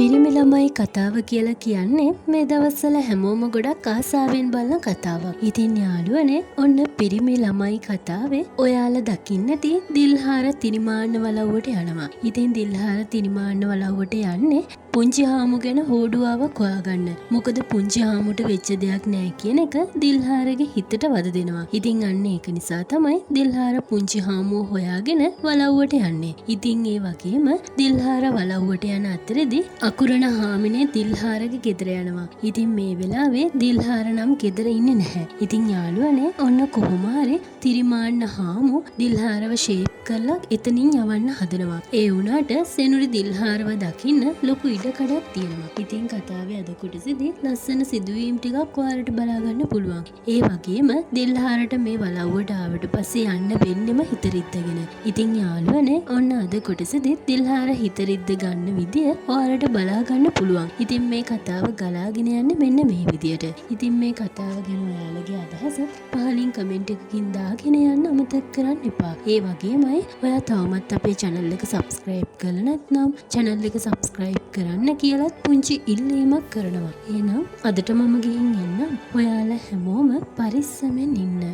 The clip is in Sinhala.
පිරිමි ළමයි කතාව කියලා කියන්නේ මේ දවස්වල හැමෝම ගොඩක් ආසාවෙන් බලන කතාවක්. ඉතින් යාළුවනේ ඔන්න පිරිමි ළමයි කතාවේ ඔයාලා දකින්නදී දිල්හාර තිරිමාන්න වලව්වට යනවා. ඉතින් දිල්හාර තිරිමාන්න වලව්වට යන්නේ පුංචි හාමු ගැන හෝඩුවාවක් හොයාගන්න. මොකද පුංචි හාමුට වෙච්ච දෙයක් නෑ කියන එක දිල්හාරගේ හිතට වද දෙනවා. ඉතින් අන්න ඒක නිසා තමයි දිල්හාර පුංචි හාමුව හොයාගෙන වලව්වට යන්නේ. ඉතින් ඒ වගේම දිල්හාර වලව්වට යන අතරේදී අකුරණ හාමිනේ දිල්හාරගේ ගෙදර යනවා. ඉතින් මේ වෙලාවේ දිල්හාර නම් ගෙදර ඉන්නේ නැහැ. ඉතින් යාළුවනේ ඔන්න කොහොම හරි තිරිමාන්න හාමු දිල්හාරව ෂේප් කරලා එතනින් යවන්න හදනවා. ඒ වුණාට සෙනුරි දිල්හාරව දකින්න ලොකු ඉඩකඩක් තියෙනවා. ඉතින් කතාවේ අද කොටසේදී ලස්සන සිදුවීම් ටිකක් ඔයාලට බලා ගන්න පුළුවන්. ඒ වගේම දිල්හාරට මේ වලව්වට ආවට පස්සේ යන්න වෙන්නෙම හිතරිද්දගෙන. ඉතින් යාළුවනේ ඔන්න අද කොටසේදී දිල්හාර හිතරිද්ද ගන්න විදිය ඔයාලට බලා ගන්න පුළුවන්. ඉතින් මේ කතාව ගලාගෙන යන්නේ මෙන්න මේ විදියට. ඉතින් මේ කතාව ගැන ඔයාලගේ අදහස පහලින් කමෙන්ට් එකකින් දාගෙන යන්න අමතක කරන්න එපා. ඒ වගේමයි ඔයා තවමත් අපේ channel එක subscribe කරලා නැත්නම් channel එක subscribe කරන්න කියලාත් පුංචි ඉල්ලීමක් කරනවා. එහෙනම් අදට මම ගිහින් එන්නම්. ඔයාලා හැමෝම පරිස්සමෙන් ඉන්න.